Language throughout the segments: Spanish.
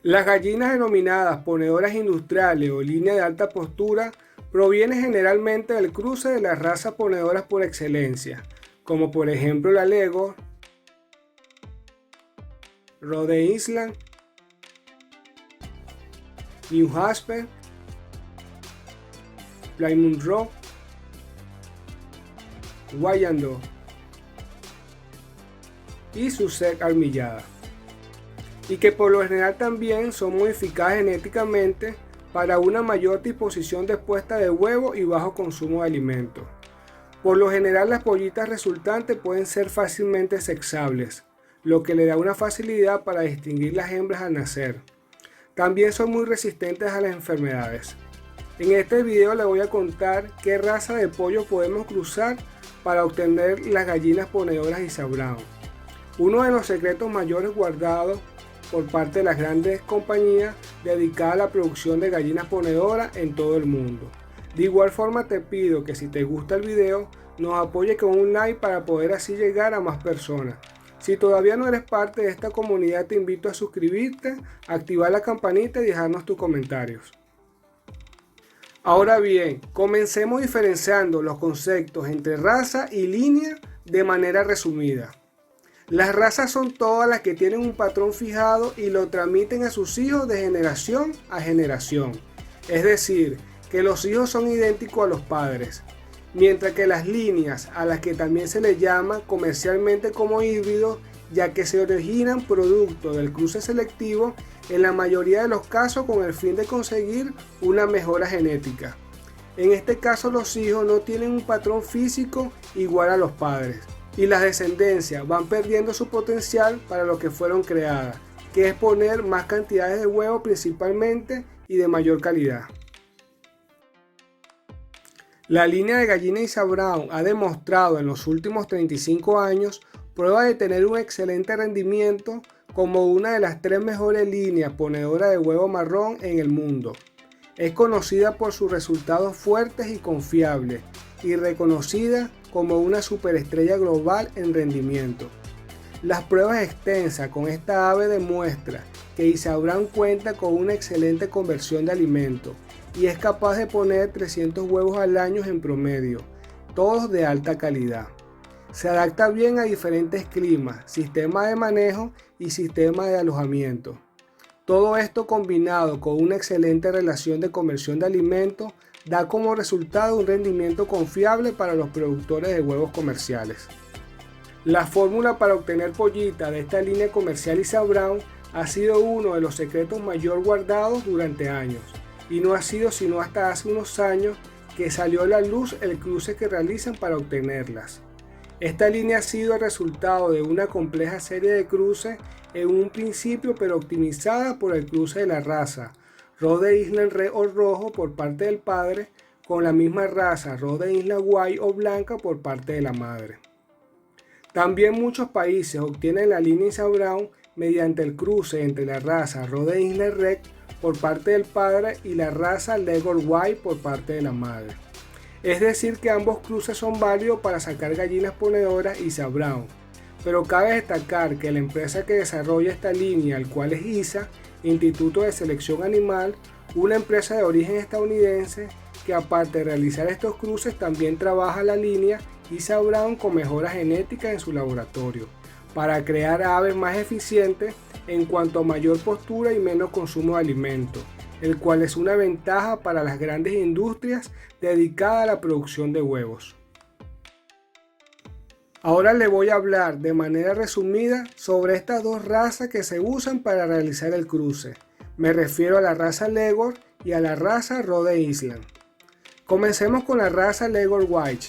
Las gallinas denominadas ponedoras industriales o línea de alta postura provienen generalmente del cruce de las razas ponedoras por excelencia, como por ejemplo la Leghorn, Rhode Island, New Hampshire, Plymouth Rock, Wyandotte y Sussex Armillada, y que por lo general también son modificadas genéticamente para una mayor disposición de puesta de huevo y bajo consumo de alimentos. Por lo general las pollitas resultantes pueden ser fácilmente sexables, lo que le da una facilidad para distinguir las hembras al nacer. También son muy resistentes a las enfermedades. En este video les voy a contar qué raza de pollo podemos cruzar para obtener las gallinas ponedoras Isa Brown. Uno de los secretos mayores guardados por parte de las grandes compañías dedicadas a la producción de gallinas ponedoras en todo el mundo. De igual forma te pido que si te gusta el video nos apoyes con un like para poder así llegar a más personas. Si todavía no eres parte de esta comunidad te invito a suscribirte, activar la campanita y dejarnos tus comentarios. Ahora bien, comencemos diferenciando los conceptos entre raza y línea de manera resumida. Las razas son todas las que tienen un patrón fijado y lo transmiten a sus hijos de generación a generación. Es decir, que los hijos son idénticos a los padres. Mientras que las líneas, a las que también se les llama comercialmente como híbridos, ya que se originan producto del cruce selectivo, en la mayoría de los casos con el fin de conseguir una mejora genética. En este caso los hijos no tienen un patrón físico igual a los padres, y las descendencias van perdiendo su potencial para lo que fueron creadas, que es poner más cantidades de huevos principalmente y de mayor calidad. La línea de gallina Isa Brown ha demostrado en los últimos 35 años pruebas de tener un excelente rendimiento como una de las 3 mejores líneas ponedoras de huevo marrón en el mundo. Es conocida por sus resultados fuertes y confiables y reconocida como una superestrella global en rendimiento. Las pruebas extensas con esta ave demuestran que Isa Brown cuenta con una excelente conversión de alimento y es capaz de poner 300 huevos al año en promedio, todos de alta calidad. Se adapta bien a diferentes climas, sistemas de manejo y sistemas de alojamiento. Todo esto combinado con una excelente relación de conversión de alimentos da como resultado un rendimiento confiable para los productores de huevos comerciales. La fórmula para obtener pollitas de esta línea comercial Isa Brown ha sido uno de los secretos mayor guardados durante años, y no ha sido sino hasta hace unos años que salió a la luz el cruce que realizan para obtenerlas. Esta línea ha sido el resultado de una compleja serie de cruces en un principio pero optimizada por el cruce de la raza Rhode Island Red o rojo por parte del padre con la misma raza Rhode Island White o blanca por parte de la madre. También muchos países obtienen la línea Isa Brown mediante el cruce entre la raza Rhode Island Red por parte del padre y la raza Leghorn White por parte de la madre. Es decir que ambos cruces son válidos para sacar gallinas ponedoras Isa Brown, pero cabe destacar que la empresa que desarrolla esta línea, el cual es ISA, Instituto de Selección Animal, una empresa de origen estadounidense que aparte de realizar estos cruces también trabaja la línea Isa Brown con mejoras genéticas en su laboratorio, para crear aves más eficientes en cuanto a mayor postura y menos consumo de alimentos, el cual es una ventaja para las grandes industrias dedicadas a la producción de huevos. Ahora les voy a hablar de manera resumida sobre estas dos razas que se usan para realizar el cruce. Me refiero a la raza Leghorn y a la raza Rhode Island. Comencemos con la raza Leghorn White.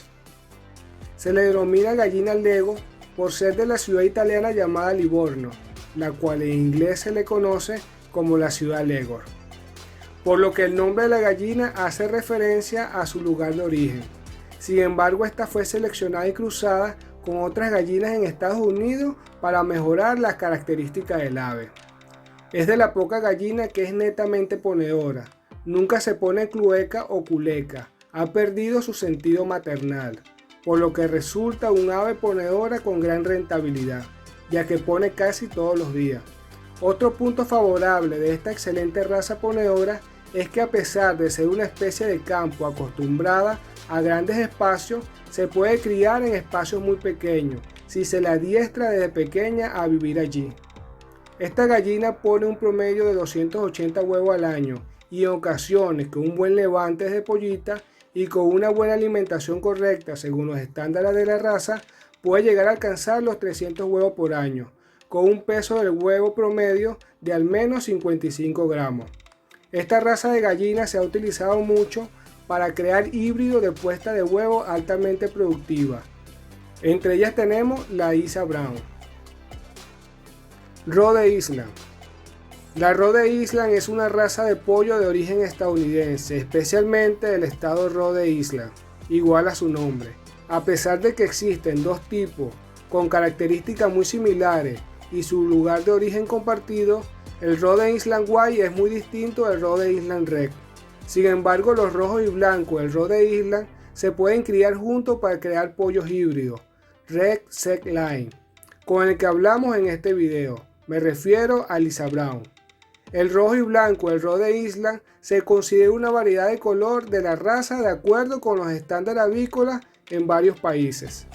Se le denomina gallina Leghorn por ser de la ciudad italiana llamada Livorno, la cual en inglés se le conoce como la ciudad Leghorn, por lo que el nombre de la gallina hace referencia a su lugar de origen. Sin embargo, esta fue seleccionada y cruzada con otras gallinas en Estados Unidos para mejorar las características del ave. Es de la poca gallina que es netamente ponedora, nunca se pone clueca o culeca, ha perdido su sentido maternal, por lo que resulta un ave ponedora con gran rentabilidad, ya que pone casi todos los días. Otro punto favorable de esta excelente raza ponedora es que, a pesar de ser una especie de campo acostumbrada a grandes espacios, se puede criar en espacios muy pequeños si se la adiestra desde pequeña a vivir allí. Esta gallina pone un promedio de 280 huevos al año y en ocasiones, con un buen levante de pollita y con una buena alimentación correcta según los estándares de la raza, puede llegar a alcanzar los 300 huevos por año, con un peso del huevo promedio de al menos 55 gramos. Esta raza de gallina se ha utilizado mucho para crear híbridos de puesta de huevo altamente productiva. Entre ellas tenemos la Isa Brown. Rhode Island. La Rhode Island es una raza de pollo de origen estadounidense, especialmente del estado Rhode Island, igual a su nombre. A pesar de que existen dos tipos con características muy similares y su lugar de origen compartido, el Rhode Island White es muy distinto del Rhode Island Red. Sin embargo, los rojos y blancos del Rhode Island se pueden criar juntos para crear pollos híbridos, Red Set Line, con el que hablamos en este video. Me refiero a Isa Brown. El rojo y blanco del Rhode Island se considera una variedad de color de la raza de acuerdo con los estándares avícolas en varios países.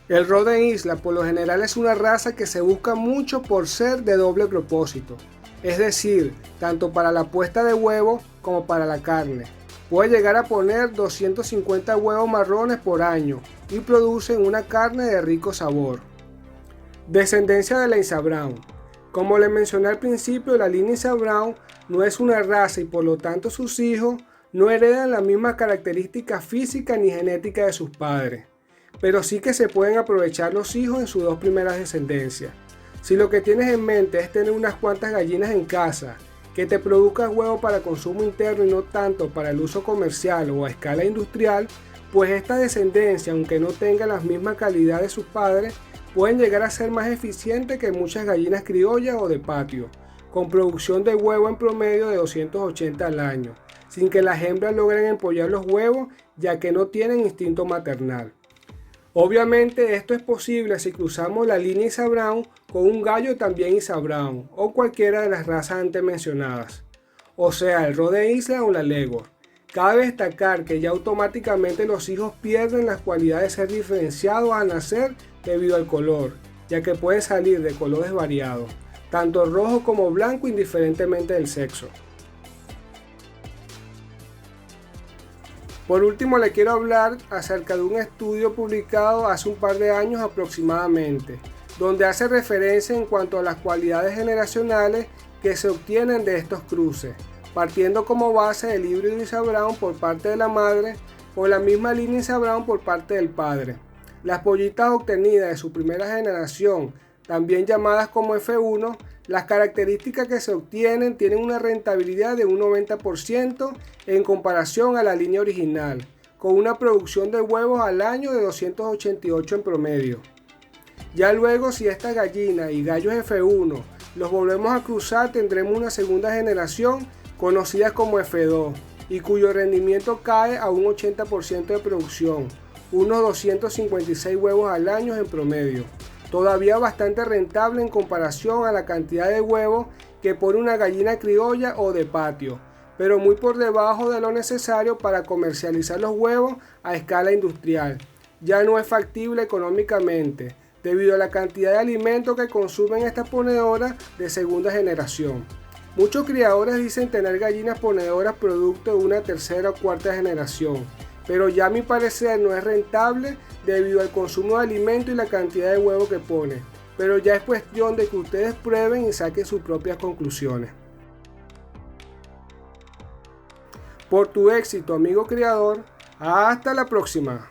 El Rhode Island por lo general es una raza que se busca mucho por ser de doble propósito, es decir, tanto para la puesta de huevos como para la carne. Puede llegar a poner 250 huevos marrones por año y producen una carne de rico sabor. Descendencia de la Isa Brown. Como les mencioné al principio, la línea Isa Brown no es una raza y por lo tanto sus hijos no heredan las mismas características físicas ni genéticas de sus padres, pero sí que se pueden aprovechar los hijos en sus dos primeras descendencias. Si lo que tienes en mente es tener unas cuantas gallinas en casa que te produzcan huevos para consumo interno y no tanto para el uso comercial o a escala industrial, pues esta descendencia, aunque no tenga las mismas calidades de sus padres, pueden llegar a ser más eficientes que muchas gallinas criollas o de patio, con producción de huevo en promedio de 280 al año, sin que las hembras logren empollar los huevos ya que no tienen instinto maternal. Obviamente esto es posible si cruzamos la línea Isa Brown con un gallo también Isa Brown o cualquiera de las razas antes mencionadas, o sea el Rhode Island o la Leghorn. Cabe destacar que ya automáticamente los hijos pierden las cualidades de ser diferenciados al nacer debido al color, ya que pueden salir de colores variados, tanto rojo como blanco indiferentemente del sexo. Por último, le quiero hablar acerca de un estudio publicado hace un par de años aproximadamente, donde hace referencia en cuanto a las cualidades generacionales que se obtienen de estos cruces, partiendo como base el híbrido Isa Brown por parte de la madre o la misma línea Isa Brown por parte del padre. Las pollitas obtenidas de su primera generación, también llamadas como F1, las características que se obtienen tienen una rentabilidad de un 90% en comparación a la línea original, con una producción de huevos al año de 288 en promedio. Ya luego, si estas gallinas y gallos F1 los volvemos a cruzar, tendremos una segunda generación conocida como F2 y cuyo rendimiento cae a un 80% de producción, unos 256 huevos al año en promedio. Todavía bastante rentable en comparación a la cantidad de huevos que pone una gallina criolla o de patio, pero muy por debajo de lo necesario para comercializar los huevos a escala industrial. Ya no es factible económicamente, debido a la cantidad de alimentos que consumen estas ponedoras de segunda generación. Muchos criadores dicen tener gallinas ponedoras producto de una tercera o cuarta generación, pero ya a mi parecer no es rentable debido al consumo de alimento y la cantidad de huevos que pone, pero ya es cuestión de que ustedes prueben y saquen sus propias conclusiones. Por tu éxito, amigo criador, hasta la próxima.